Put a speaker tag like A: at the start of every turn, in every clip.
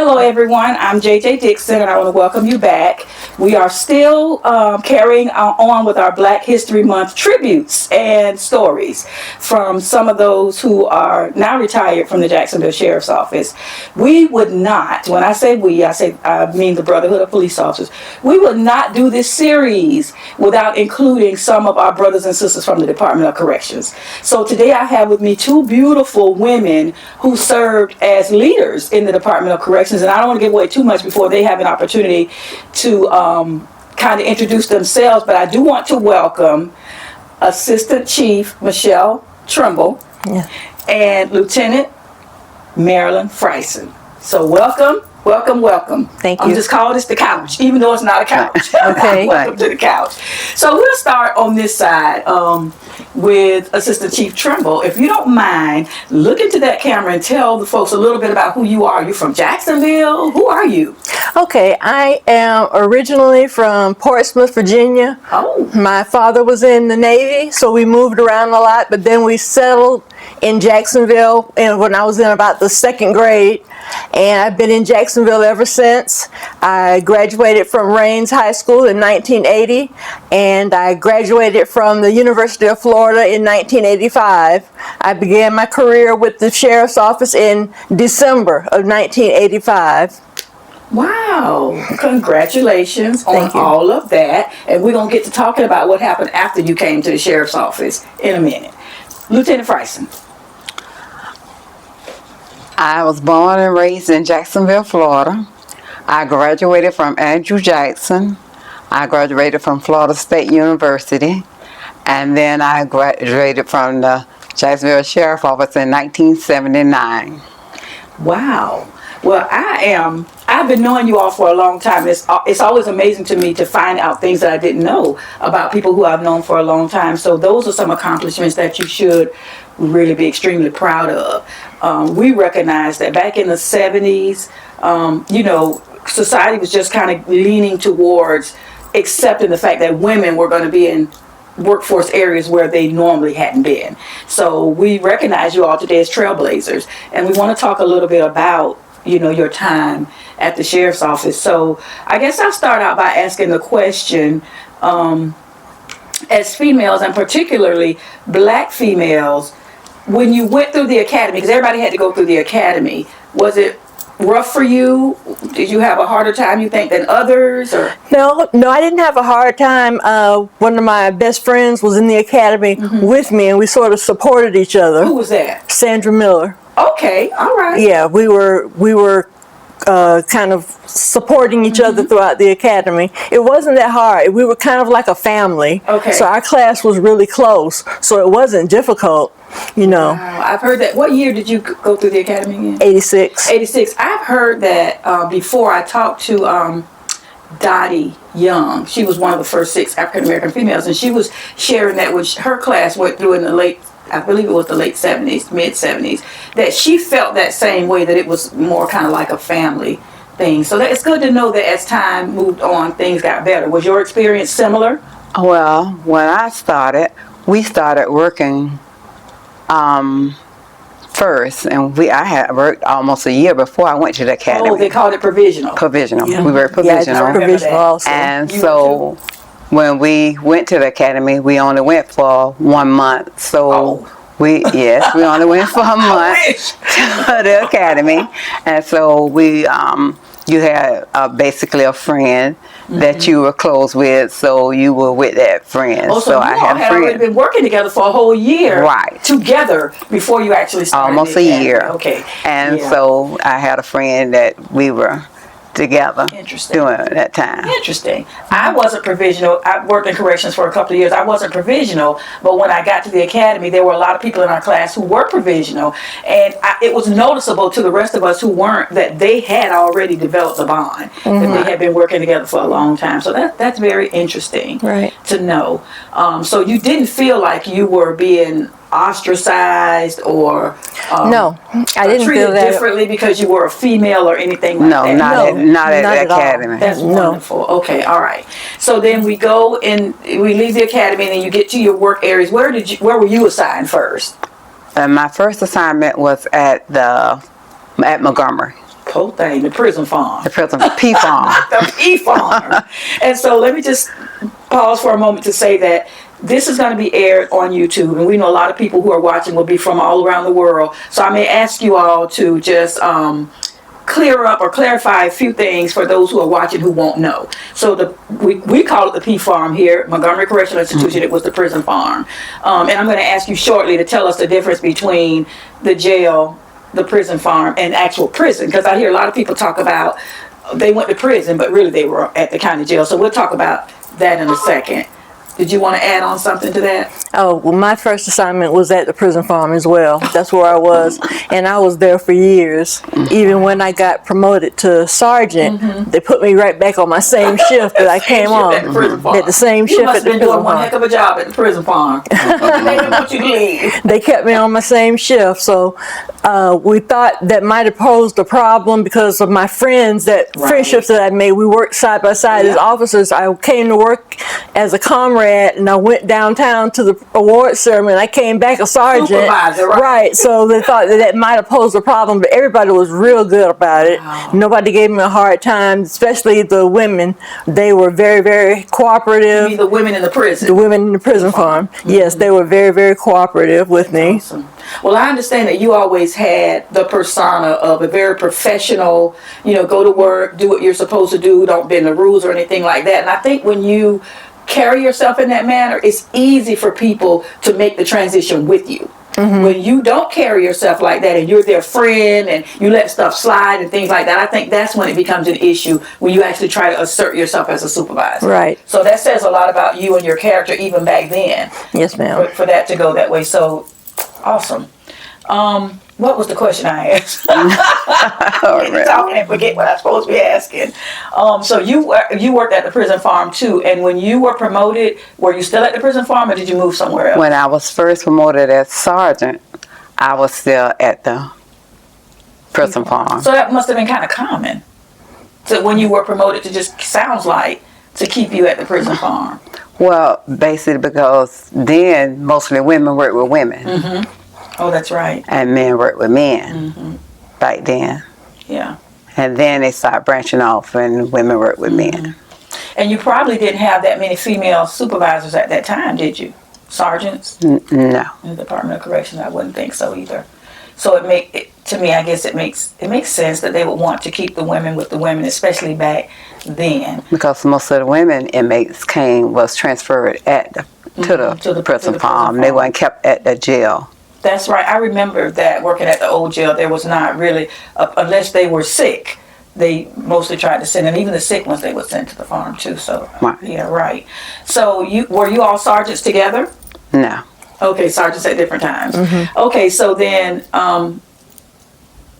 A: Hello everyone, I'm JJ Dixon and I want to welcome you back. We are still carrying on with our Black History Month tributes and stories from some of those who are now retired from the Jacksonville Sheriff's Office. We would not, when I say we, I mean the Brotherhood of Police Officers, we would not do this series without including some of our brothers and sisters from the Department of Corrections. So today I have with me two beautiful women who served as leaders in the Department of Corrections, and I don't want to give away too much before they have an opportunity to kind of introduce themselves, but I do want to welcome Assistant Chief Michelle Trimble and Lieutenant Marilyn Frison. So welcome.
B: Thank you.
A: I'm just calling this the couch, even though it's not a couch.
B: Okay.
A: Welcome to the couch. So we'll start on this side with Assistant Chief Trimble. If you don't mind, look into that camera and tell the folks a little bit about who you are. You're from Jacksonville. Who are you?
B: Okay, I am originally from Portsmouth, Virginia.
A: Oh.
B: My father was in the Navy, so we moved around a lot, but then we settled in Jacksonville when I was in about the second grade, and I've been in Jacksonville ever since. I graduated from Raines High School in 1980, and I graduated from the University of Florida in 1985. I began my career with the Sheriff's Office in December of 1985.
A: Wow. Congratulations on all of that. And we're going to get to talking about what happened after you came to the Sheriff's Office in a minute. Lieutenant Frison.
C: I was born and raised in Jacksonville, Florida. I graduated from Andrew Jackson. I graduated from Florida State University. And then I graduated from the Jacksonville Sheriff's Office in 1979.
A: Wow. Well, I've been knowing you all for a long time. It's always amazing to me to find out things that I didn't know about people who I've known for a long time. So those are some accomplishments that you should really be extremely proud of. We recognize that back in the 70s, society was just kind of leaning towards accepting the fact that women were going to be in workforce areas where they normally hadn't been. So we recognize you all today as trailblazers, and we want to talk a little bit about your time at the Sheriff's Office. So I guess I'll start out by asking the question, as females, and particularly Black females, when you went through the academy, because everybody had to go through the academy, was it rough for you? Did you have a harder time, you think, than others? Or?
B: No, I didn't have a hard time. One of my best friends was in the academy with me, and we sort of supported each other.
A: Who was that?
B: Sandra Miller.
A: Okay, all right.
B: Yeah, we were kind of supporting each other throughout the academy. It wasn't that hard. We were kind of like a family.
A: Okay.
B: So our class was really close, so it wasn't difficult,
A: Wow, I've heard that. What year did you go through the academy again?
B: 86.
A: 86. I've heard that before. I talked to Dottie Young. She was one of the first 6 African American females, and she was sharing that when her class went through in the late 70s, mid 70s, that she felt that same way, that it was more kind of like a family thing. So it's good to know that as time moved on, things got better. Was your experience similar?
C: Well, when I started, we started working first, and I had worked almost a year before I went to the academy.
A: Oh, they called it provisional.
C: Provisional.
A: Yeah.
C: We were provisional.
B: Yeah, provisional also.
C: And so when we went to the academy, we only went for 1 month. So we only went for a month to the academy. And so you had basically a friend that you were close with, so you were with that friend.
A: Oh, so I had already been working together for a whole year,
C: right,
A: together before you actually started.
C: Almost a year.
A: Okay.
C: And so I had a friend that we were together during that time.
A: Interesting. I wasn't provisional. I worked in corrections for a couple of years. I wasn't provisional, but when I got to the academy, there were a lot of people in our class who were provisional, and it was noticeable to the rest of us who weren't that they had already developed a bond, that they had been working together for a long time. So that's very interesting to know. So you didn't feel like you were being ostracized or
B: no, I didn't
A: treated
B: feel that
A: differently because you were a female or anything like that?
C: Not at the academy.
A: That's wonderful. Okay, all right. So then we go and we leave the academy, and then you get to your work areas. Where were you assigned first?
C: My first assignment was at Montgomery.
A: whole thing, the prison farm.
C: The prison P farm.
A: The P farm. And so let me just pause for a moment to say that this is going to be aired on YouTube, and we know a lot of people who are watching will be from all around the world. So I may ask you all to just clear up or clarify a few things for those who are watching who won't know. So we call it the P farm here, Montgomery Correctional Institution. It was the prison farm. And I'm going to ask you shortly to tell us the difference between the jail, the prison farm, and actual prison, because I hear a lot of people talk about they went to prison, but really they were at the county jail. So we'll talk about that in a second. Did you want to add on something to that?
B: Oh, well, my first assignment was at the prison farm as well. That's where I was. And I was there for years. Even when I got promoted to sergeant, they put me right back on my same shift that I came on.
A: At the prison farm.
B: At the same
A: You
B: shift
A: must
B: at the
A: have been
B: prison
A: doing one
B: farm.
A: heck of a job at the prison farm. They didn't want you to leave.
B: They kept me on my same shift. So we thought that might have posed a problem because of my friends, friendships that I made. We worked side by side as officers. I came to work as a comrade, and I went downtown to the award ceremony. I came back a sergeant.
A: Supervisor, right?
B: So they thought that might have posed a problem, but everybody was real good about it.
A: Wow.
B: Nobody gave me a hard time, especially the women. They were very, very cooperative.
A: You mean the women in the prison?
B: The women in the prison farm. Yes, they were very, very cooperative with me.
A: Awesome. Well, I understand that you always had the persona of a very professional, go to work, do what you're supposed to do, don't bend the rules or anything like that. And I think when you carry yourself in that manner, it's easy for people to make the transition with you. When you don't carry yourself like that and you're their friend and you let stuff slide and things like that, I think that's when it becomes an issue, when you actually try to assert yourself as a supervisor.
B: Right.
A: So that says a lot about you and your character even back then.
B: Yes, ma'am.
A: For that to go that way. So awesome. What was the question I asked? Talking and forget what I'm supposed to be asking. So you worked at the prison farm too, and when you were promoted, were you still at the prison farm or did you move somewhere else?
C: When I was first promoted as sergeant, I was still at the prison farm.
A: So that must have been kind of common. So when you were promoted to to keep you at the prison farm.
C: Well, basically because then mostly women worked with women.
A: Oh, that's right.
C: And men worked with men back then.
A: Yeah.
C: And then they started branching off and women worked with men.
A: And you probably didn't have that many female supervisors at that time, did you? Sergeants?
C: No.
A: In the Department of Corrections, I wouldn't think so either. So to me, I guess it makes sense that they would want to keep the women with the women, especially back then.
C: Because most of the women inmates was transferred to the prison farm. They weren't kept at the jail.
A: That's right. I remember that working at the old jail, there was not really, unless they were sick, they mostly tried to send them. Even the sick ones, they would send to the farm too. So,
C: right.
A: Yeah, right. So were you all sergeants together?
C: No.
A: Okay, sergeants at different times. Okay, so then,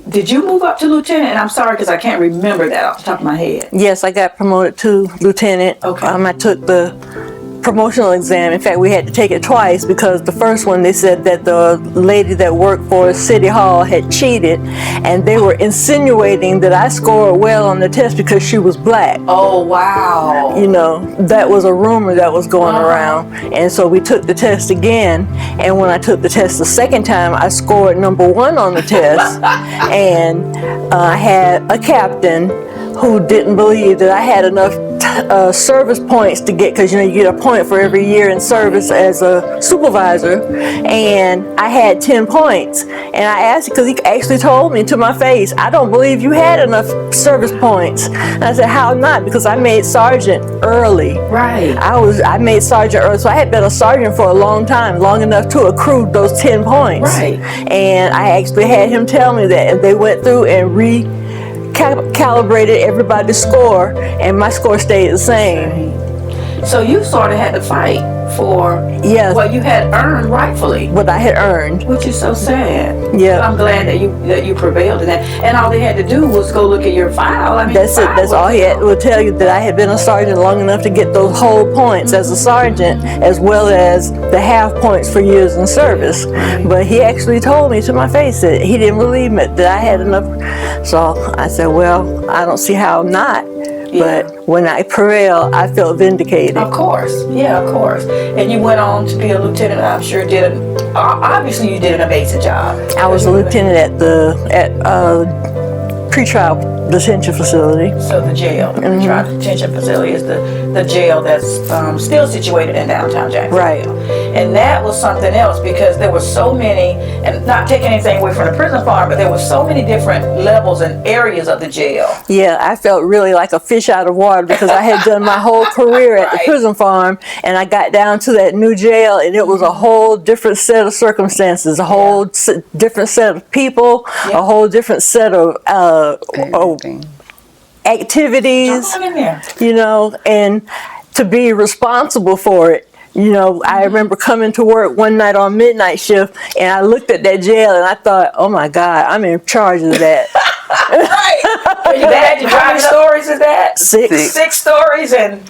A: did you move up to lieutenant? And I'm sorry because I can't remember that off the top of my head.
B: Yes, I got promoted to lieutenant.
A: Okay.
B: I took the promotional exam. In fact, we had to take it twice because the first one they said that the lady that worked for City Hall had cheated, and they were insinuating that I scored well on the test because she was black.
A: Oh, wow.
B: That was a rumor that was going around. And so we took the test again, and when I took the test the second time, I scored number 1 on the test. And I had a captain who didn't believe that I had enough service points to get, because you get a point for every year in service as a supervisor, and I had 10 points. And I asked, because he actually told me to my face, I don't believe you had enough service points. And I said, how not? Because I made sergeant early.
A: Right.
B: I made sergeant early, so I had been a sergeant for a long time, long enough to accrue those 10 points.
A: Right.
B: And I actually had him tell me that, and they went through and calibrated everybody's score, and my score stayed the same.
A: So you sort of had to fight for what you had earned rightfully.
B: What I had earned.
A: Which is so sad.
B: Yeah.
A: I'm glad that you prevailed in that. And all they had to do was go look at your file. I mean,
B: that's it. That's all he had to tell you, that I had been a sergeant long enough to get those whole points as a sergeant, as well as the half points for years in service. But he actually told me to my face that he didn't believe me, that I had enough. So I said, well, I don't see how not.
A: Yeah.
B: But when I prevailed, I felt vindicated.
A: Of course. Yeah, of course. And you went on to be a lieutenant. I'm sure obviously you did an amazing job.
B: I was a lieutenant at pretrial detention facility.
A: So the jail, the pretrial detention facility is the jail that's still situated in downtown Jacksonville.
B: Right.
A: And that was something else because there were so many, and not taking anything away from the prison farm, but there were so many different levels and areas of the jail.
B: Yeah, I felt really like a fish out of water because I had done my whole career at the prison farm, and I got down to that new jail, and it was a whole different set of circumstances, a whole different set of people, a whole different set of activities,
A: Jump on in there.
B: you know, and to be responsible for it. You know, I remember coming to work one night on midnight shift, and I looked at that jail, and I thought, oh my God, I'm in charge of that.
A: Right. You had your driving stories is that?
B: 6.
A: 6 stories and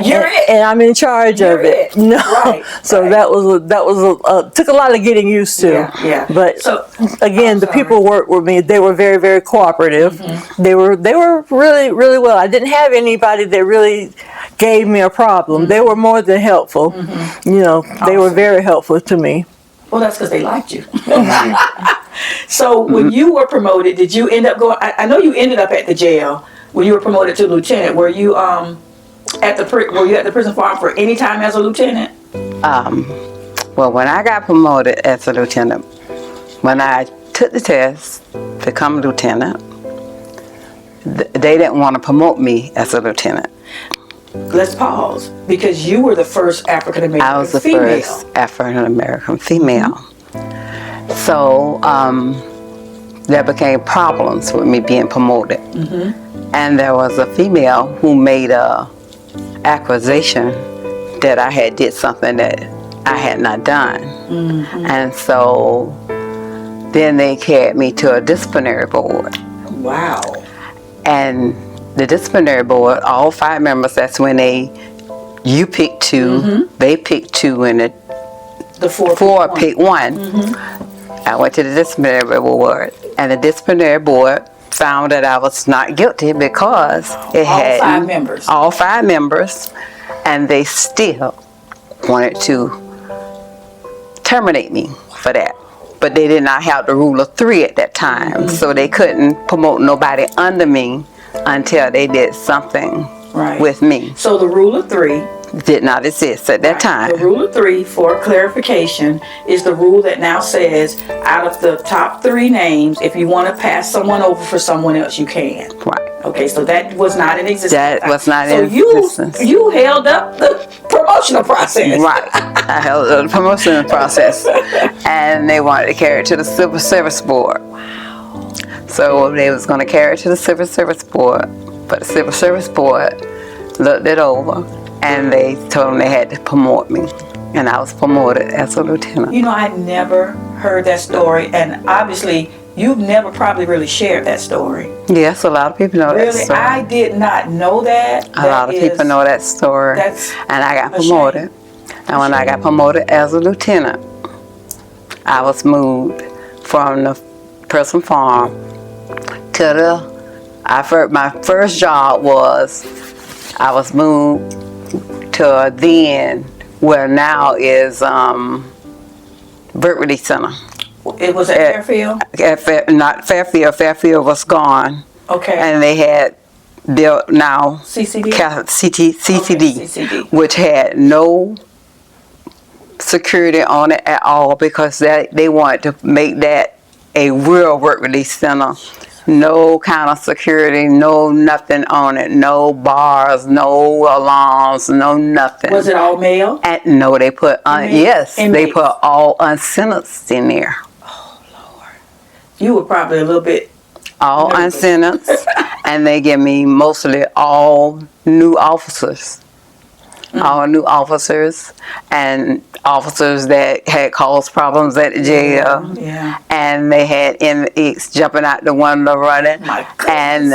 A: you're it.
B: And I'm in charge
A: You're
B: of it.
A: it.
B: No,
A: Right,
B: so
A: right.
B: that was took a lot of getting used to.
A: Yeah.
B: But
A: So-
B: again, the people who worked with me, they were very, very cooperative. They were really, really well. I didn't have anybody that really gave me a problem. They were more than helpful. You know, they were very helpful to me.
A: Well, that's because they liked you. So when you were promoted, did you end up going? I know you ended up at the jail when you were promoted to lieutenant. Were you at the prison farm for any time as a lieutenant?
C: Well, when I got promoted as a lieutenant, when I took the test to become a lieutenant, they didn't want to promote me as a lieutenant.
A: Let's pause because you were the first African American female.
C: I was the first African American female. So there became problems with me being promoted. And there was a female who made a accusation that I had did something that I had not done. And so then they carried me to a disciplinary board.
A: Wow.
C: And the disciplinary board, all 5 members, that's when you pick 2, they pick 2, and
A: The
C: 4 pick 1. I went to the disciplinary board, and the disciplinary board found that I was not guilty because it had
A: 5 members.
C: all 5 members, and they still wanted to terminate me for that. But they did not have the rule of 3 at that time, so they couldn't promote nobody under me until they did something with me.
A: So the rule of 3
C: did not exist at that time.
A: The rule of 3, for clarification, is the rule that now says out of the top 3 names, if you want to pass someone over for someone else, you can.
C: Right.
A: Okay, so that was not in existence.
C: That was not in existence.
A: So you held up the promotional process.
C: Right. I held the promotional process, and they wanted to carry it to the Civil Service Board. Wow. So they was going to carry it to the Civil Service Board, but the Civil Service Board looked it over, and they told them they had to promote me, and I was promoted as a lieutenant.
A: You know, I never heard that story, and obviously you've never probably really shared that story.
C: Yes, a lot of people know that
A: Really,
C: story.
A: I did not know that.
C: A lot of people know that story. And I got promoted. And when I got promoted as a lieutenant, I was moved from the prison farm to my first job was, I was moved to then where now is Birth Release Center.
A: It was at Fairfield?
C: Not Fairfield. Fairfield was gone.
A: Okay.
C: And they had built now
A: CCD?
C: CCD, which had no security on it at all because they wanted to make that a real work release center. No kind of security, no nothing on it, no bars, no alarms, no nothing.
A: Was it all male?
C: And no, they put they put all unsentenced in there.
A: Oh Lord, you were probably a little bit
C: all
A: nervous.
C: Unsentenced, and they give me mostly all new officers. All new officers and officers that had caused problems at the jail.
A: Yeah.
C: And they had inmates jumping out the window running.
A: My goodness.
C: And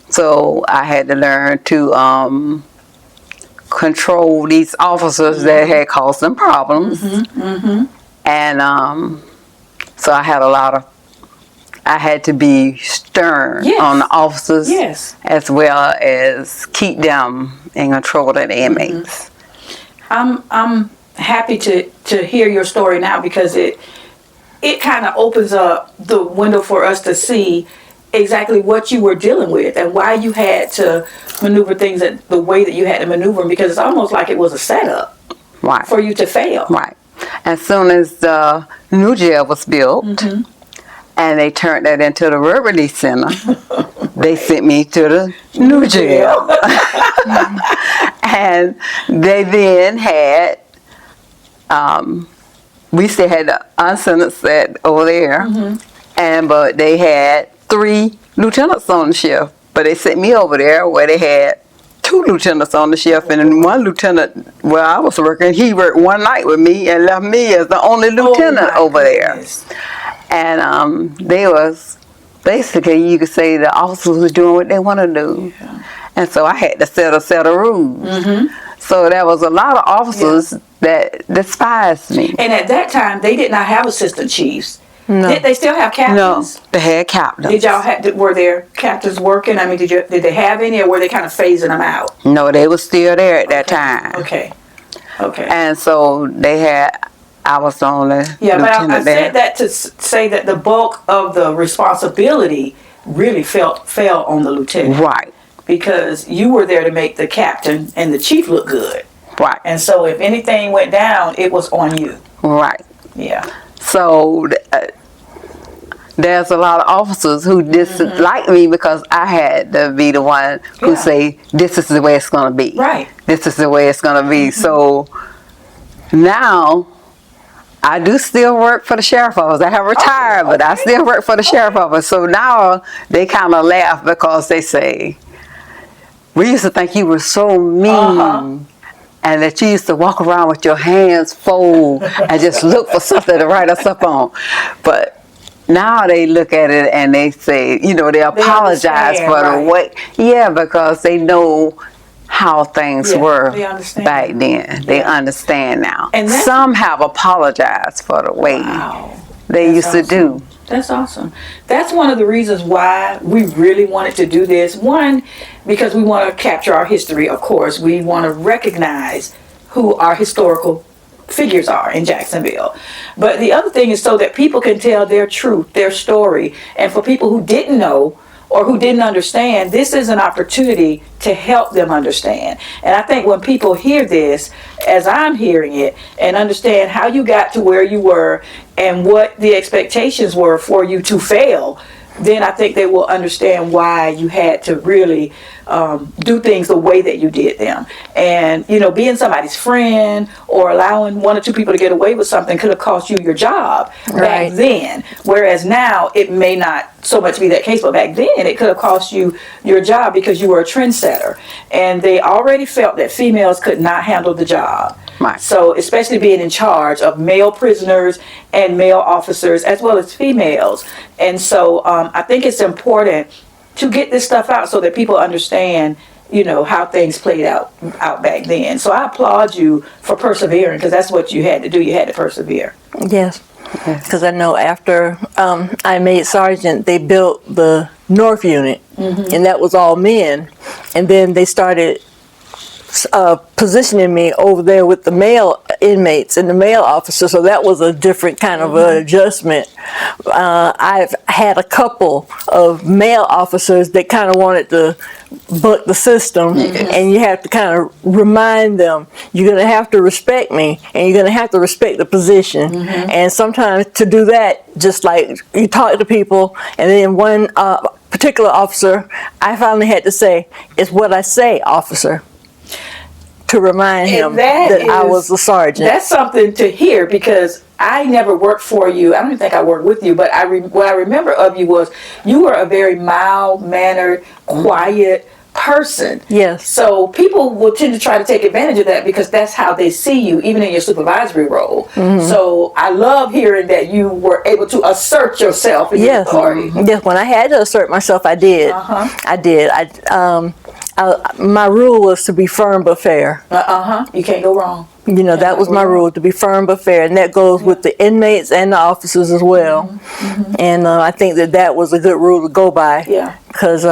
C: so I had to learn to control these officers that had caused them problems. And so I had to be stern on the officers as well as keep them in control of the inmates.
A: I'm happy to hear your story now because it kind of opens up the window for us to see exactly what you were dealing with and why you had to maneuver things the way that you had to maneuver them, because it's almost like it was a setup
C: Right.
A: for you to fail.
C: Right. As soon as the new jail was built, and they turned that into the Release Center, they sent me to the new jail. And they then had, we still had the unsentenced over there, but they had 3 lieutenants on the shift. But they sent me over there where they had 2 lieutenants on the shift, and then one lieutenant where I was working, he worked one night with me and left me as the only lieutenant over there. And they was basically, you could say, the officers was doing what they want to do. Yeah. And so I had to set a set of rules. So there was a lot of officers that despised me.
A: And at that time, they did not have assistant chiefs.
B: No.
A: Did they still have captains?
C: No, they had captains.
A: Did y'all were there captains working? I mean, did they have any, or were they kind of phasing them out?
C: No, they were still there at that time.
A: Okay.
C: And so they had, I was the only lieutenant
A: but I
C: there.
A: said that to say that the bulk of the responsibility really fell on the lieutenant.
C: Right.
A: Because you were there to make the captain and the chief look good.
C: Right.
A: And so if anything went down, it was on you.
C: Right.
A: Yeah.
C: So there's a lot of officers who dislike me because I had to be the one who say, this is the way it's going to be.
A: Right.
C: This is the way it's going to be. So now I do still work for the sheriff office. I have retired, but I still work for the sheriff office. So now they kind of laugh because they say, we used to think you were so mean. And that you used to walk around with your hands fold and just look for something to write us up on. But now they look at it and they say, they apologize for the way. Yeah, because they know how things were back then. They understand now. And some have apologized for the way they used to do.
A: That's awesome. That's one of the reasons why we really wanted to do this. One, because we want to capture our history, of course. We want to recognize who our historical figures are in Jacksonville. But the other thing is so that people can tell their truth, their story. And for people who didn't know or who didn't understand, this is an opportunity to help them understand. And I think when people hear this, as I'm hearing it, and understand how you got to where you were and what the expectations were for you to fail, then I think they will understand why you had to really do things the way that you did them. And, being somebody's friend or allowing 1 or 2 people to get away with something could have cost you your job back then. Whereas now it may not so much be that case, but back then it could have cost you your job because you were a trendsetter. And they already felt that females could not handle the job.
C: Right.
A: So especially being in charge of male prisoners and male officers as well as females. And so I think it's important to get this stuff out so that people understand, how things played out back then. So I applaud you for persevering, because that's what you had to do. You had to persevere.
B: Yes. Because I know after I made sergeant, they built the North Unit, and that was all men. And then they started positioning me over there with the male inmates and the male officers, so that was a different kind of adjustment. I've had a couple of male officers that kind of wanted to buck the system, and you have to kind of remind them, you're going to have to respect me, and you're going to have to respect the position. And sometimes to do that, just like you talk to people, and then one particular officer, I finally had to say, it's what I say, officer, to remind him that I was a sergeant.
A: That's something to hear, because I never worked for you. I don't even think I worked with you, but what I remember of you was you were a very mild-mannered, quiet person.
B: Yes.
A: So people will tend to try to take advantage of that because that's how they see you, even in your supervisory role. So I love hearing that you were able to assert yourself in your authority.
B: Yes, when I had to assert myself, I did. I did. My rule was to be firm but fair.
A: You can't go wrong.
B: You know, that was my rule, to be firm but fair, and that goes with the inmates and the officers as well. And I think that was a good rule to go by.
A: Yeah.
B: Because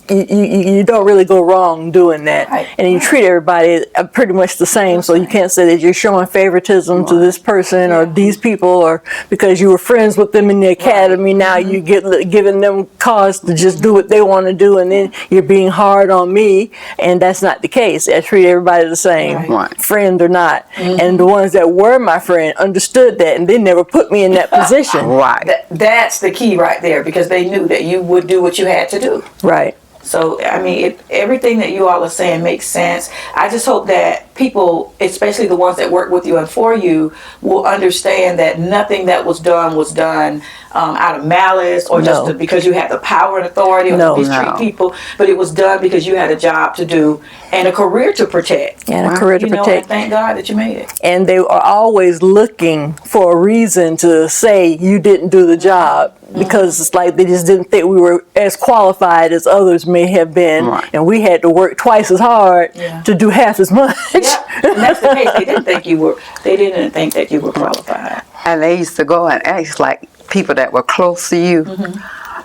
B: you don't really go wrong doing that.
A: Right.
B: And you treat everybody pretty much the same, so you can't say that you're showing favoritism to this person or these people, or because you were friends with them in the academy, now you get giving them cause to just do what they want to do, and then you're being hard on me, and that's not the case. I treat everybody the same,
C: Right.
B: friend or not. And the ones that were my friend understood that, and they never put me in that position.
C: Right.
A: That's the key right there, because they knew that you would do what you had to do.
B: Right.
A: So, I mean, everything that you all are saying makes sense. I just hope that people, especially the ones that work with you and for you, will understand that nothing that was done out of malice or just because you had the power and authority or to mistreat people, but it was done because you had a job to do and a career to protect.
B: And a career to protect.
A: And thank God that you made it.
B: And they are always looking for a reason to say you didn't do the job, because it's like they just didn't think we were as qualified as others may have been, and we had to work twice as hard to do half as much.
A: Yeah, and that's the case. They didn't think that you were qualified.
C: And they used to go and ask, like, people that were close to you,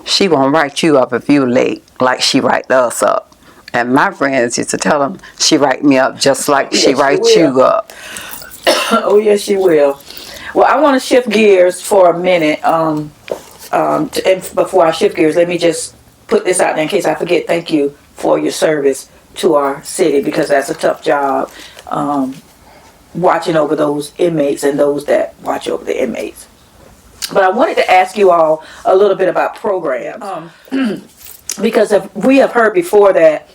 C: she won't write you up if you're late, like she write us up. And my friends used to tell them, she write me up just like she writes you up.
A: Oh, yes, she will. Well, I want to shift gears for a minute. And before I shift gears, let me just put this out there in case I forget. Thank you for your service to our city, because that's a tough job, watching over those inmates and those that watch over the inmates. But I wanted to ask you all a little bit about programs, because we have heard before that.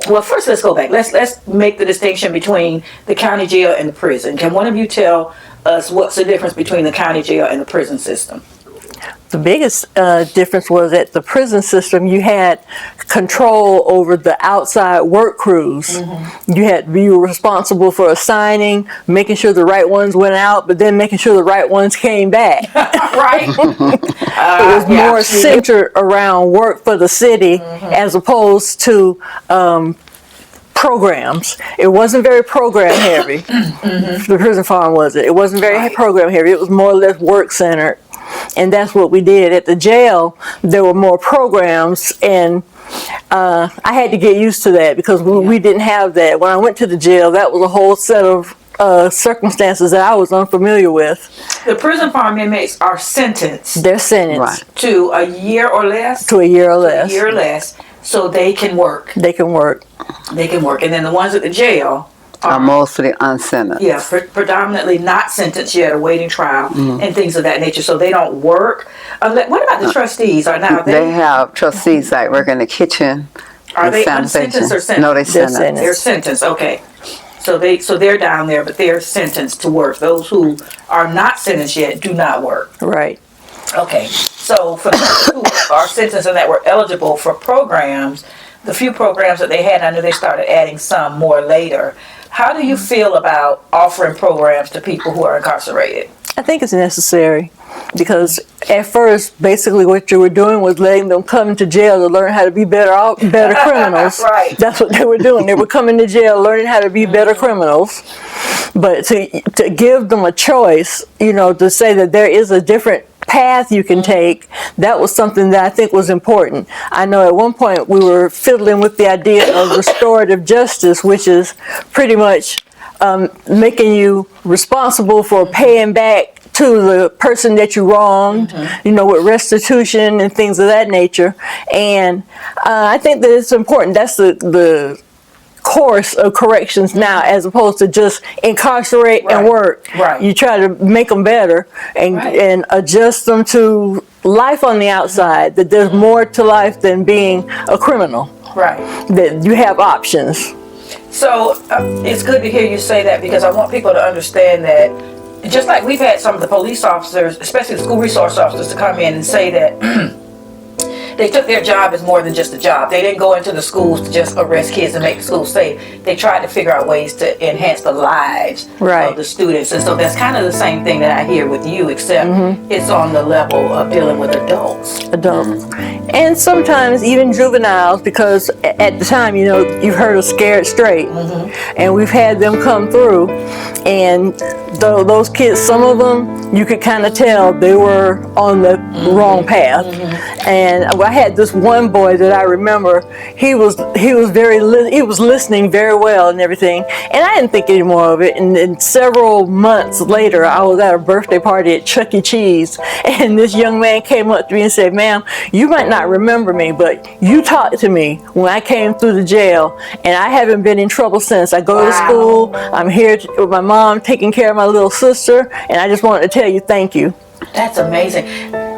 A: Well, first let's go back. Let's make the distinction between the county jail and the prison. Can one of you tell us what's the difference between the county jail and the prison system?
B: The biggest difference was at the prison system, you had control over the outside work crews. You were responsible for assigning, making sure the right ones went out, but then making sure the right ones came back.
A: Right?
B: It was more centered around work for the city as opposed to programs. It wasn't very program heavy. The prison farm wasn't. It wasn't very program heavy. It was more or less work centered. And that's what we did. At the jail, there were more programs, and I had to get used to that, because we didn't have that. When I went to the jail, that was a whole set of circumstances that I was unfamiliar with.
A: The prison farm inmates are sentenced.
B: They're sentenced
A: to a year or less.
B: To a year or less.
A: A year or less, so they can work.
B: They can work.
A: They can work, and then the ones at the jail
C: are mostly unsentenced.
A: Yeah, predominantly not sentenced yet, awaiting trial and things of that nature. So they don't work. What about the trustees?
C: They have trustees that work in the kitchen.
A: Are they unsentenced or sentenced?
C: No, they're sentenced.
A: They're sentenced. Okay. So they're down there, but they're sentenced to work. Those who are not sentenced yet do not work.
B: Right.
A: Okay. So for those who are sentenced and that were eligible for programs, the few programs that they had, I know they started adding some more later. How do you feel about offering programs to people who are incarcerated?
B: I think it's necessary, because at first, basically what you were doing was letting them come to jail to learn how to be better criminals.
A: Right.
B: That's what they were doing. They were coming to jail learning how to be better criminals. But to give them a choice, to say that there is a different path you can take, that was something that I think was important. I know at one point we were fiddling with the idea of restorative justice, which is pretty much making you responsible for paying back to the person that you wronged, with restitution and things of that nature. And I think that it's important. That's the course of corrections now, as opposed to just incarcerate and work.
A: Right.
B: You try to make them better and adjust them to life on the outside, that there's more to life than being a criminal.
A: Right.
B: That you have options.
A: So it's good to hear you say that, because I want people to understand that just like we've had some of the police officers, especially the school resource officers, to come in and say that they took their job as more than just a job. They didn't go into the schools to just arrest kids and make the schools safe. They tried to figure out ways to enhance the lives
B: Right.
A: of the students. And so that's kind of the same thing that I hear with you, except it's on the level of dealing with adults.
B: Adults. And sometimes even juveniles, because at the time, you know, you've heard of Scared Straight. And we've had them come through. And those kids, some of them, you could kind of tell they were on the wrong path. And I had this one boy that I remember. He was listening very well and everything. And I didn't think any more of it. And then several months later, I was at a birthday party at Chuck E. Cheese, and this young man came up to me and said, "Ma'am, you might not remember me, but you talked to me when I came through the jail, and I haven't been in trouble since. I go to school. I'm here with my mom, taking care of my little sister, and I just wanted to tell you thank you."
A: That's amazing.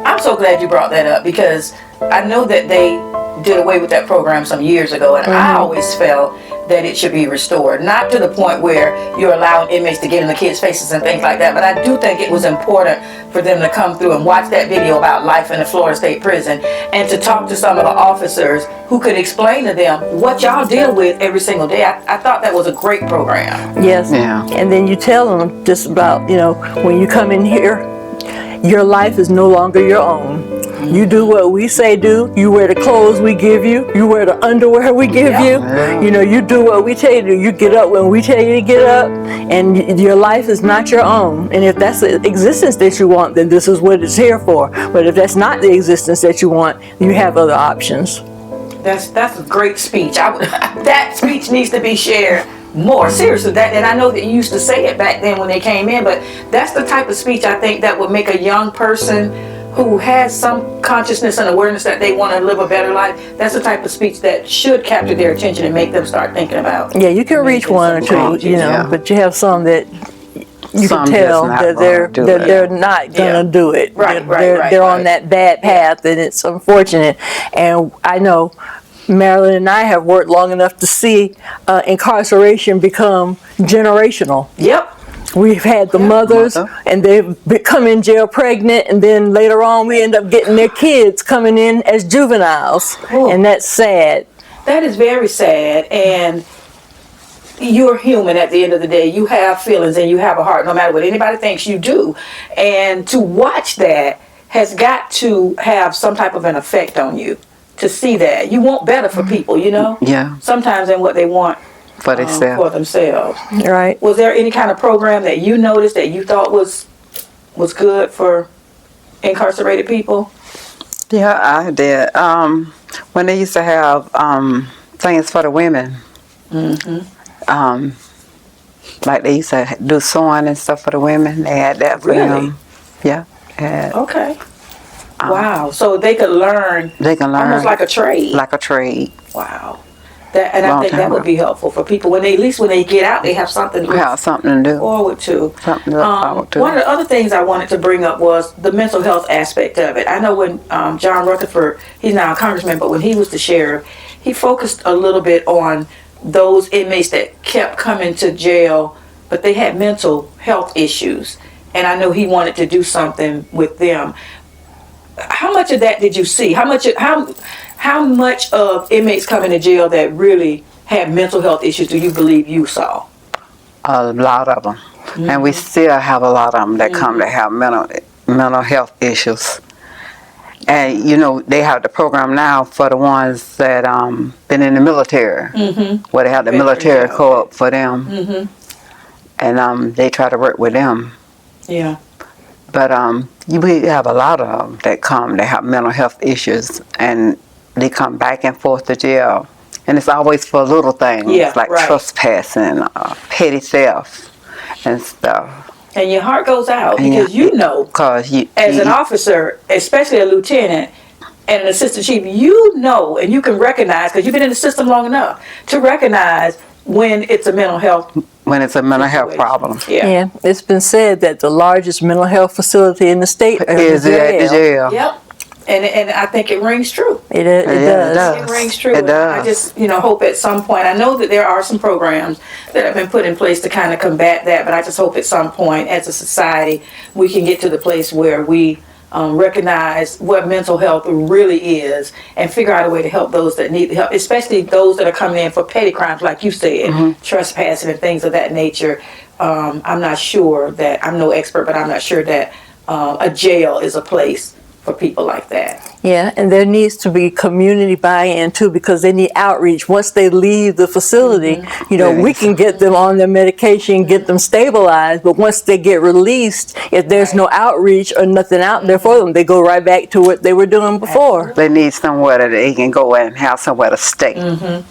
A: I'm so glad you brought that up, because I know that they did away with that program some years ago, and I always felt that it should be restored. Not to the point where you're allowing inmates to get in the kids' faces and things like that, but I do think it was important for them to come through and watch that video about life in the Florida State Prison, and to talk to some of the officers who could explain to them what y'all deal with every single day. I thought that was a great program.
B: Yes.
C: Yeah.
B: And then you tell them just about, you know, when you come in here, your life is no longer your own. You do what we say do. You wear the clothes we give you. You wear the underwear we give you. You know, you do what we tell you to do. You get up when we tell you to get up, and your life is not your own. And if that's the existence that you want, then this is what it's here for. But if that's not the existence that you want, you have other options.
A: That's a great speech. That speech needs to be shared more. Seriously, and I know that you used to say it back then when they came in, but that's the type of speech I think that would make a young person who has some consciousness and awareness that they want to live a better life. That's the type of speech that should capture their attention and make them start thinking about.
B: Yeah, you can reach one or two, you know, but you have some that you can tell that they're not gonna do it. They're on that bad path, and it's unfortunate. And I know Marilyn and I have worked long enough to see incarceration become generational.
A: Yep.
B: We've had the mothers, and they've come in jail pregnant, and then later on we end up getting their kids coming in as juveniles, and that's sad.
A: That is very sad, and you're human at the end of the day. You have feelings and you have a heart, no matter what anybody thinks you do. And to watch that has got to have some type of an effect on you. To see that, you want better for people, you know?
C: Yeah.
A: Sometimes than what they want
C: For
A: themselves.
B: Right.
A: Was there any kind of program that you noticed that you thought was good for incarcerated people?
C: Yeah, I did. When they used to have things for the women, like they used to do sewing and stuff for the women, they had that for them. Yeah.
A: Okay. Wow. So they could learn.
C: They can learn
A: almost like a trade.
C: Like a trade.
A: Wow. I think that would be helpful for people when they get out, they have something to
C: do.
A: Forward to.
C: Something to look forward to.
A: One of the other things I wanted to bring up was the mental health aspect of it. I know when John Rutherford, he's now a congressman, but when he was the sheriff, he focused a little bit on those inmates that kept coming to jail, but they had mental health issues, and I know he wanted to do something with them. How much of that did you see? How much of inmates coming to jail that really had mental health issues do you believe you saw?
C: A lot of them. And we still have a lot of them that come to have mental health issues. And, you know, they have the program now for the ones that been in the military, where they have the military co-op for them. And they try to work with them.
A: Yeah.
C: But we have a lot of them that come, they have mental health issues, and they come back and forth to jail. And it's always for little things, like trespassing, petty theft, and stuff.
A: And your heart goes out because you know, as an officer, especially a lieutenant and an assistant chief, you know, and you can recognize, because you've been in the system long enough, to recognize when it's a mental health
C: problem.
B: Yeah. It's been said that the largest mental health facility in the state is the jail.
A: Yep. And I think it rings true.
B: It does.
A: It rings true.
C: It does.
A: I just, hope at some point, I know that there are some programs that have been put in place to kind of combat that, but I just hope at some point as a society we can get to the place where we recognize what mental health really is and figure out a way to help those that need the help, especially those that are coming in for petty crimes, like you said, trespassing and things of that nature. I'm not sure that, I'm no expert, but I'm not sure that a jail is a place for people like that.
B: Yeah, and there needs to be community buy-in too, because they need outreach. Once they leave the facility, you know, we can get them on their medication, get them stabilized, but once they get released, if there's no outreach or nothing out there for them, they go right back to what they were doing before.
C: They need somewhere that they can go and have somewhere to stay.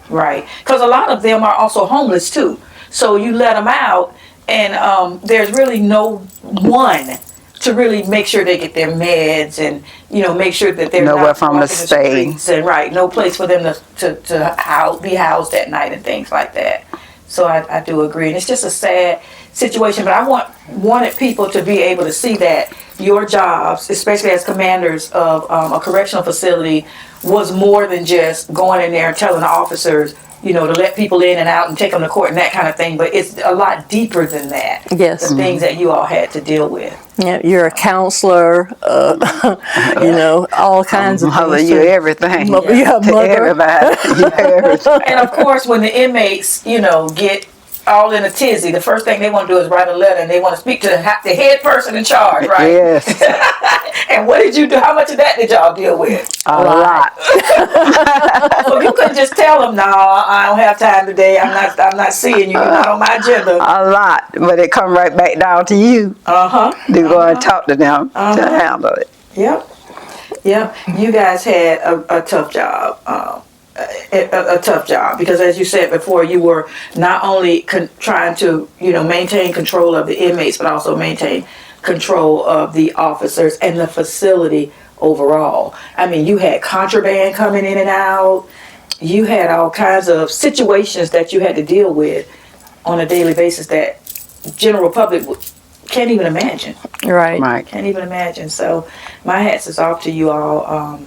A: Right, because a lot of them are also homeless too. So you let them out, and there's really no one to really make sure they get their meds and, you know, make sure that they're
C: Nowhere
A: not
C: from to
A: walking the
C: stay.
A: streets, and right, no place for them to be housed at night and things like that. So I do agree, and it's just a sad situation. But I wanted people to be able to see that your jobs, especially as commanders of a correctional facility, was more than just going in there and telling the officers, you know, to let people in and out and take them to court and that kind of thing. But it's a lot deeper than that.
B: Yes.
A: The things that you all had to deal with.
B: Yeah, you're a counselor, you know, all kinds of
C: Mother,
B: things.
C: you're everything.
B: Yeah,
C: To
B: mother.
C: everybody. You're everything.
A: And of course, when the inmates, you know, get all in a tizzy, the first thing they want to do is write a letter, and they want to speak to the head person in charge, right?
C: Yes,
A: And what did you do? How much of that did y'all deal with?
C: a lot.
A: So you couldn't just tell them, "No, I don't have time today. I'm not seeing you. You're not on my agenda."
C: A lot, but it come right back down to you to go and talk to them to handle it.
A: Yep. You guys had a tough job. A tough job, because as you said before, you were not only trying to, you know, maintain control of the inmates, but also maintain control of the officers and the facility overall. I mean, you had contraband coming in and out. You had all kinds of situations that you had to deal with on a daily basis that general public can't even imagine.
B: Right.
A: Can't even imagine. So my hats is off to you all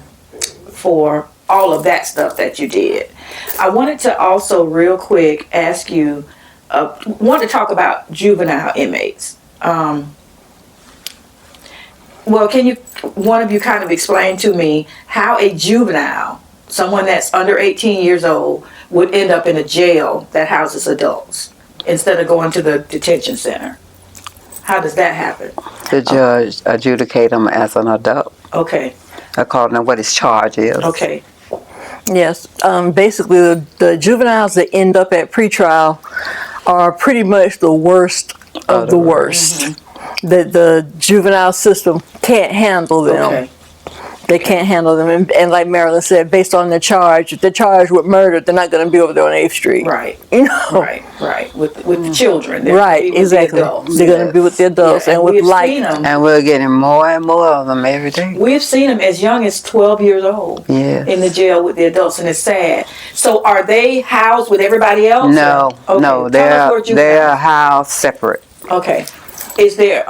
A: for all of that stuff that you did. I wanted to also real quick ask you, want to talk about juvenile inmates. Well, can you, one of you kind of explain to me how a juvenile, someone that's under 18 years old, would end up in a jail that houses adults instead of going to the detention center? How does that happen?
C: The judge adjudicate them as an adult
A: Okay,
C: according to what his charge is.
A: okay.
B: Yes. Basically, the juveniles that end up at pretrial are pretty much the worst of the worst. The juvenile system can't handle them.
A: Okay.
B: They can't handle them. And like Marilyn said, based on the charge, if they're charged with murder, they're not going to be over there on 8th Street.
A: Right.
B: You know?
A: Right. With the children. They're
B: Right,
A: gonna be with
B: exactly.
A: the adults.
B: They're going to be with the adults
A: Yeah,
B: and with
A: we've
B: light.
A: seen them.
C: And we're getting more and more of them every day.
A: We've seen them as young as 12 years old
C: Yes.
A: in the jail with the adults, and it's sad. So are they housed with everybody else?
C: No,
A: Okay.
C: no,
A: Tell us where
C: they're housed separate.
A: Okay. Is there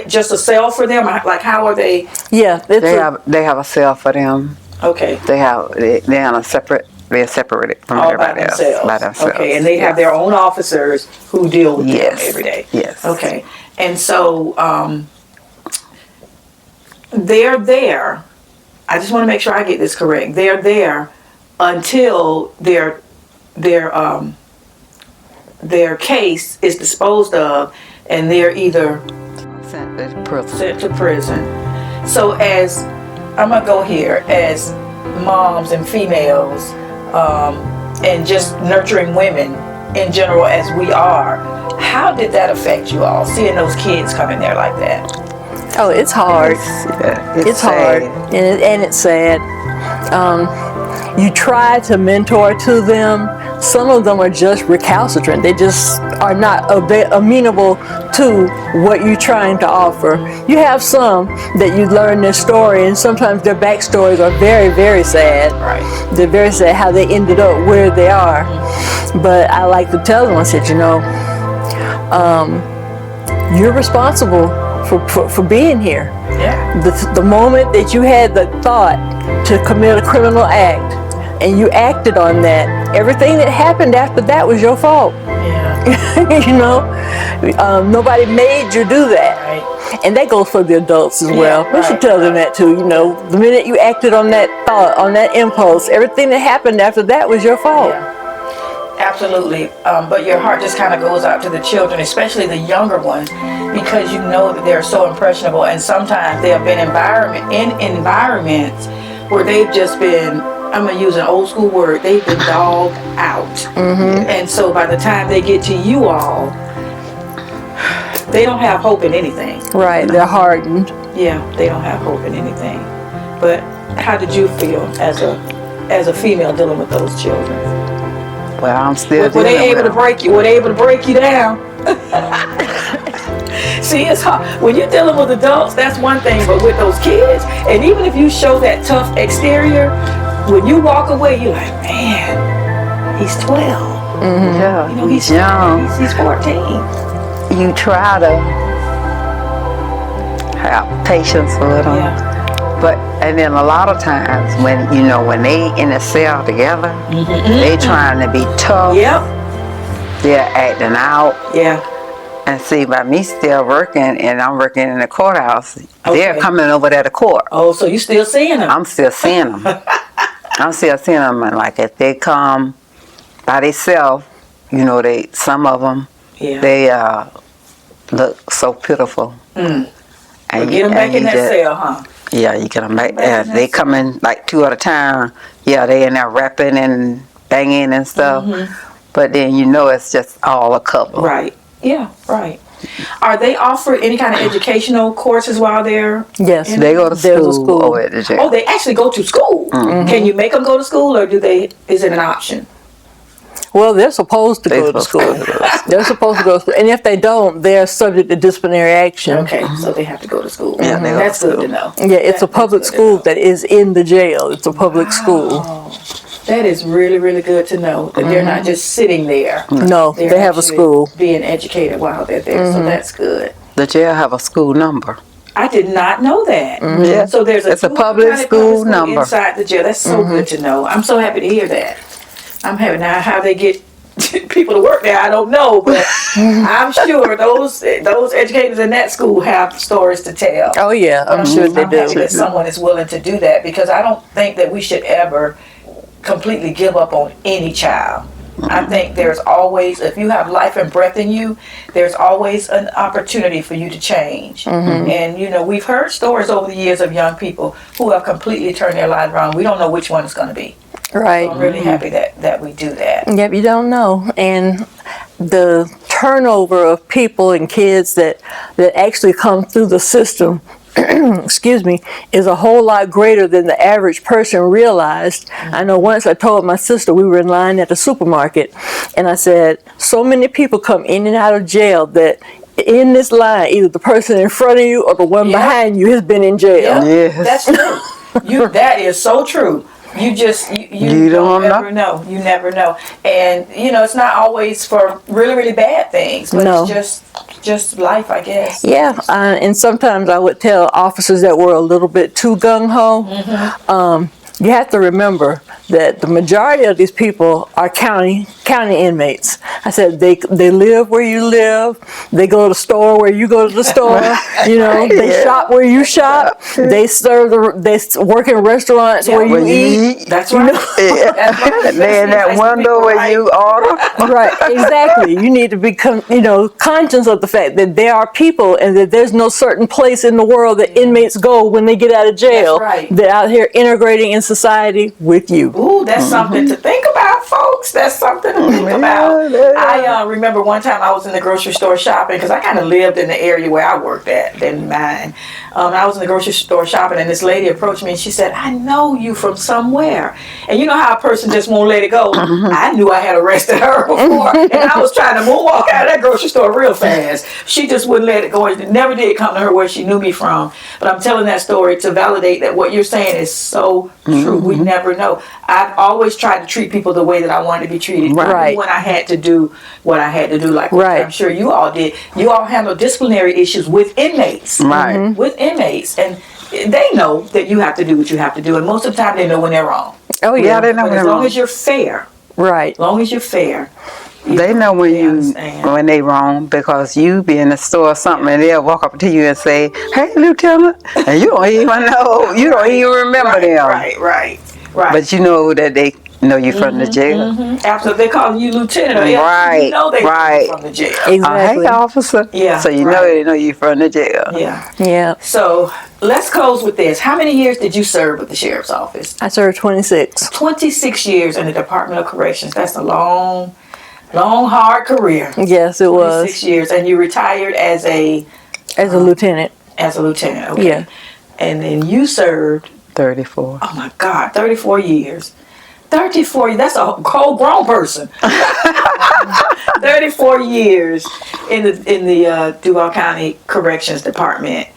A: just a cell for them? Like, how are they?
B: Yeah,
C: They have a cell for them.
A: Okay.
C: They're on a separate. They're separated from
A: All by
C: everybody else.
A: themselves.
C: By themselves.
A: Okay, and they have their own officers who deal with
C: Yes.
A: them every day.
C: Yes.
A: Okay, and so they're there. I just want to make sure I get this correct. They're there until their case is disposed of, and they're either
C: Sent to prison.
A: sent to prison. So as I'm gonna go here, as moms and females, and just nurturing women in general as we are, how did that affect you all, seeing those kids come in there like that?
B: Oh, it's hard. It's hard,
C: sad.
B: and it's sad. You try to mentor to them. Some of them are just recalcitrant. They just are not amenable to what you're trying to offer. You have some that you learn their story, and sometimes their backstories are very, very sad.
A: Right.
B: They're very sad how they ended up where they are. But I like to tell them, I said, you know, you're responsible for being here.
A: Yeah.
B: The moment that you had the thought to commit a criminal act and you acted on that, everything that happened after that was your fault.
A: Yeah.
B: You know, nobody made you do that.
A: Right.
B: And that goes for the adults as well. We should
A: right,
B: tell them that too. You know, the minute you acted on that thought, on that impulse, everything that happened after that was your fault.
A: Yeah. Absolutely, but your heart just kind of goes out to the children, especially the younger ones, because you know that they're so impressionable, and sometimes they have been in environments where they've just been, I'm going to use an old school word, they've been dogged out. Mm-hmm. And so by the time they get to you all, they don't have hope in anything.
B: Right, they're hardened.
A: Yeah, they don't have hope in anything. But how did you feel as a female dealing with those children?
C: Well, I'm still.
A: Were they able to break you? Were they able to break you down? See, it's hard. When you're dealing with adults, that's one thing, but with those kids, and even if you show that tough exterior, when you walk away, you're like, man, he's 12.
C: Mm-hmm. Yeah,
A: You know, he's
C: young.
A: He's 14.
C: You try to have patience with them.
A: Yeah.
C: But, and then a lot of times when they in a cell together, they trying to be tough.
A: Yep.
C: They're acting out.
A: Yeah.
C: And see, by me still working, and I'm working in the courthouse,
A: Okay.
C: they're coming over there to court.
A: Oh, so you still seeing them?
C: I'm still seeing them. I'm still seeing them, and like if they come by themselves, some of them,
A: Yeah.
C: they look so pitiful.
A: Mm.
C: And
A: Get them back in that cell, huh?
C: Yeah, you get them back.
A: Back in
C: They
A: that
C: come in like 2 at a time. Yeah, they in there rapping and banging and stuff.
A: Mm-hmm.
C: But then it's just all a couple.
A: Right. Yeah, right. Are they offered any kind of educational courses while they're
B: Yes,
C: They go to
B: There's a
C: school,
B: school.
C: over at the jail.
A: Oh, they actually go to school.
C: Mm-hmm.
A: Can you make them go to school, or is it an option?
B: Well, they're supposed to
C: They
B: go to
C: supposed
B: school.
C: to go to school.
B: They're supposed to go to school. And if they don't, they're subject to disciplinary action.
A: Okay, so they have to go to school.
C: Yeah, they go to
A: That's good
C: school.
A: to know.
B: Yeah, it's a
A: That's
B: public
A: good to
B: school
A: know.
B: that is in the jail. It's a public school.
A: That is really, really good to know that they're not just sitting there.
B: No,
A: They're
B: they have a
A: actually
B: school.
A: being educated while they're there. So that's good.
C: The jail have a school number.
A: I did not know that.
C: Yeah.
A: So there's
C: It's a
A: Duval
C: public
A: County
C: school number.
A: inside the jail. That's so good to know. I'm so happy to hear that. I'm happy now. How they get people to work there, I don't know, but I'm sure those educators in that school have stories to tell.
B: Oh, yeah, I'm sure they
A: I'm happy
B: do.
A: that someone is willing to do that, because I don't think that we should ever completely give up on any child. I think there's always, if you have life and breath in you, there's always an opportunity for you to change. And we've heard stories over the years of young people who have completely turned their lives around. We don't know which one it's going to be.
B: Right.
A: So I'm really happy that we do that.
B: Yep, you don't know. And the turnover of people and kids that actually come through the system, excuse me, is a whole lot greater than the average person realized. I know once I told my sister, we were in line at the supermarket, and I said, so many people come in and out of jail that in this line, either the person in front of you or the one behind you has been in jail.
C: Yes.
A: That's true. That is so true. You don't ever know. You never know. And it's not always for really, really bad things, but
B: No.
A: it's just life, I guess.
B: Yeah, and sometimes I would tell officers that were a little bit too gung-ho, you have to remember that the majority of these people are county inmates. I said they live where you live. They go to the store where you go to the store. They shop where you shop. They work in restaurants where you eat.
A: That's right. That's right.
C: They in that window where you order.
B: Right, exactly. You need to become, conscious of the fact that there are people and that there's no certain place in the world that inmates go when they get out of jail.
A: That's right.
B: They're out here integrating in society with you.
A: Ooh, that's something to think about, folks. That's something to think about. I remember one time I was in the grocery store shopping, because I kind of lived in the area where I worked at, than mine. I was in the grocery store shopping, and this lady approached me and she said, I know you from somewhere. And you know how a person just won't let it go? I knew I had arrested her before, and I was trying to moonwalk out of that grocery store real fast. She just wouldn't let it go. It never did come to her where she knew me from. But I'm telling that story to validate that what you're saying is so true. We never know. I've always tried to treat people the way that I wanted to be treated.
B: Right.
A: Even when I had to do what I had to do, like
B: Right.
A: I'm sure you all did. You all handle disciplinary issues with inmates.
C: Right.
A: With inmates. And they know that you have to do what you have to do. And most of the time they know when they're wrong.
B: Oh, yeah.
C: Yeah, they know
A: But
C: when
A: as
C: they're
A: long
C: wrong.
A: as you're fair,
B: Right.
A: as long as you're fair,
C: They know when they wrong, because you be in the store or something and they'll walk up to you and say, "Hey, Lieutenant," and you don't even know, you don't even remember them.
A: Right.
C: But you know that they know you from the jail.
A: Absolutely, they call you lieutenant. Or
C: Right,
A: you know they
C: right.
A: from the jail.
B: Exactly.
C: Hey, officer.
A: Yeah,
C: So you
A: right.
C: know they know you from the jail.
B: Yeah.
A: So let's close with this. How many years did you serve with the sheriff's office?
B: I served 26.
A: 26 years in the Department of Corrections. That's a long, hard career.
B: Yes, it was.
A: 26 years, and you retired as a
B: lieutenant.
A: As a lieutenant. Okay.
B: Yeah.
A: And then you served.
C: 34.
A: Oh my God, 34 years. 34 years, that's a whole grown person. 34 years in the Duval County Corrections Department,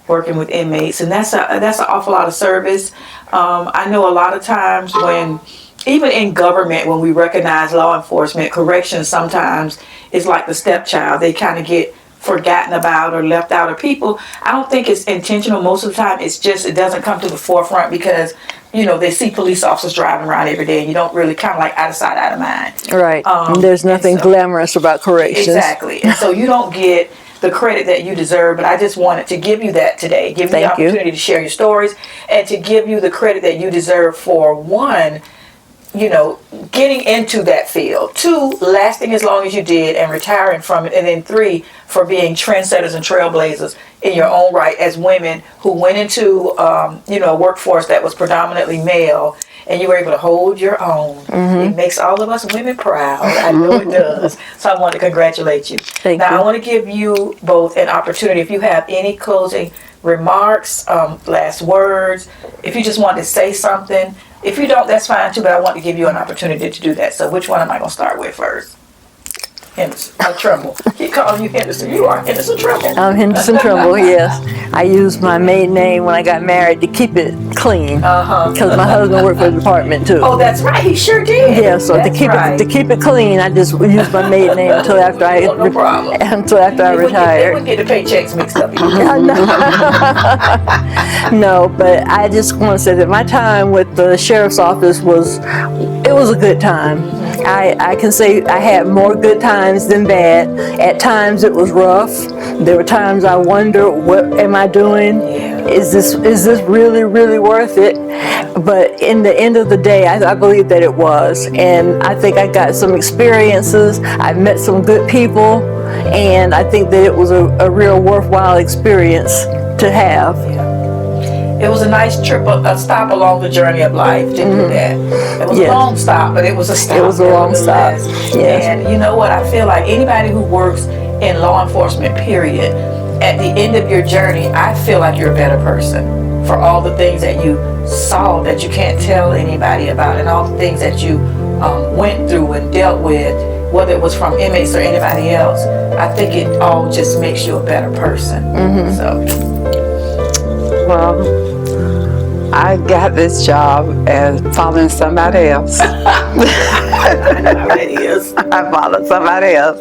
A: working with inmates, and that's an awful lot of service. I know a lot of times when, even in government, when we recognize law enforcement, corrections sometimes is like the stepchild. They kind of get forgotten about or left out of people. I don't think it's intentional. Most of the time it's just, it doesn't come to the forefront because, you know, they see police officers driving around every day and you don't really, kind of like out of sight, out of mind.
B: Right. There's nothing glamorous about corrections.
A: Exactly. And so you don't get the credit that you deserve, but I just wanted to give you that today, give you the opportunity to share your stories and to give you the credit that you deserve for, one, you know, getting into that field, two, lasting as long as you did and retiring from it, and then three, for being trendsetters and trailblazers in your own right as women who went into, you know, a workforce that was predominantly male, and you were able to hold your own. It makes all of us women proud. I know it does. So I want to congratulate you.
B: Thank you.
A: I want to give you both an opportunity, if you have any closing remarks, last words, if you just want to say something. If you don't, that's fine too, but I want to give you an opportunity to do that. So which one am I going to start with first? Henderson, Trimble. Keep calling you Henderson. You are Henderson Trimble.
B: I'm Henderson Trimble, yes. I used my maiden name when I got married to keep it clean. Because my husband worked for the department too.
A: Oh, that's right. He sure did.
B: Yeah, so to keep it clean, I just used my maiden name until after I
A: no problem.
B: until after I retired.
A: They wouldn't get the paychecks mixed up.
B: No, but I just want to say that my time with the sheriff's office was a good time. I can say I had more good times than bad. At times it was rough. There were times I wonder, what am I doing? Is this really, really worth it? But in the end of the day, I believe that it was. And I think I got some experiences. I met some good people. And I think that it was a real worthwhile experience to have.
A: It was a nice trip, a stop along the journey of life to do that. It was a long stop, but it was a stop.
B: It was a long stop. Yes.
A: And you know what? I feel like anybody who works in law enforcement, period, at the end of your journey, I feel like you're a better person for all the things that you saw that you can't tell anybody about, and all the things that you went through and dealt with, whether it was from inmates or anybody else. I think it all just makes you a better person. So.
C: Well, I got this job as following somebody else.
A: I know how it is.
C: I followed somebody else.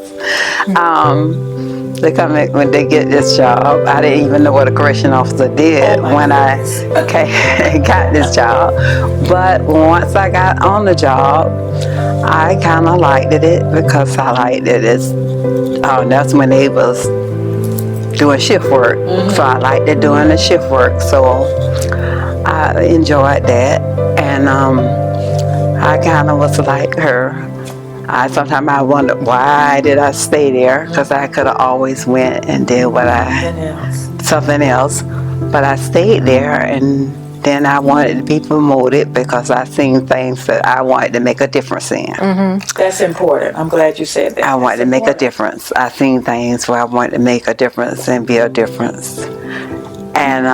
C: They come in, when they get this job, I didn't even know what a correction officer did when I got this job. But once I got on the job, I kind of liked it because I liked it. That's when they was doing shift work. So I liked it doing the shift work. So I enjoyed that. And I kind of was like her. Sometimes I wonder, why did I stay there? Because I could have always went and did something else. But I stayed there, and then I wanted to be promoted because I seen things that I wanted to make a difference in.
A: That's important. I'm glad you said that.
C: I wanted to make a difference. I seen things where I wanted to make a difference and be a difference. And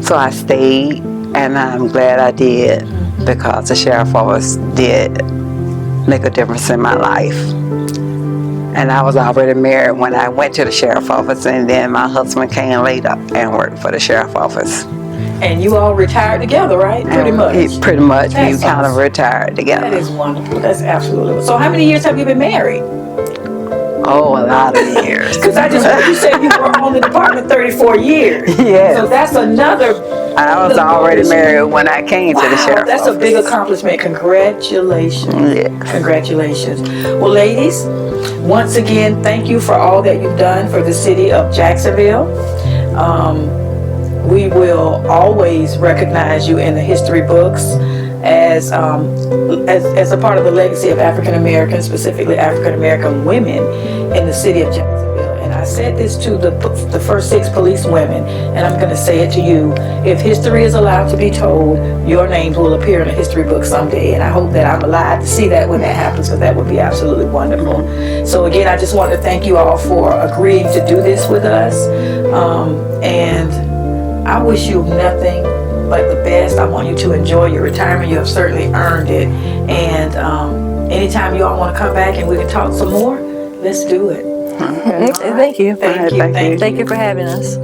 C: so I stayed, and I'm glad I did because the sheriff office did make a difference in my life. And I was already married when I went to the sheriff office, and then my husband came later and worked for the sheriff office.
A: And you all retired together, right? Pretty much.
C: Pretty much.
A: That's
C: We kind of retired together.
A: That is wonderful. That's absolutely wonderful. So how many years have you been married?
C: Oh, a lot of years.
A: Because I just heard you say you were on the department 34 years.
C: Yes.
A: So that's another.
C: I was already married when I came to the
A: Wow,
C: sheriff's
A: that's a big
C: office.
A: accomplishment. Congratulations.
C: Yes.
A: Congratulations. Well, ladies, once again, thank you for all that you've done for the city of Jacksonville. We will always recognize you in the history books as a part of the legacy of African Americans, specifically African American women in the city of Jacksonville. And I said this to the first 6 police women, and I'm going to say it to you. If history is allowed to be told, your names will appear in a history book someday. And I hope that I'm alive to see that when that happens, because that would be absolutely wonderful. So again, I just want to thank you all for agreeing to do this with us. And I wish you nothing but the best. I want you to enjoy your retirement. You have certainly earned it. And anytime you all want to come back and we can talk some more, let's do it.
B: Thank you.
A: Thank you.
B: Thank you for having us.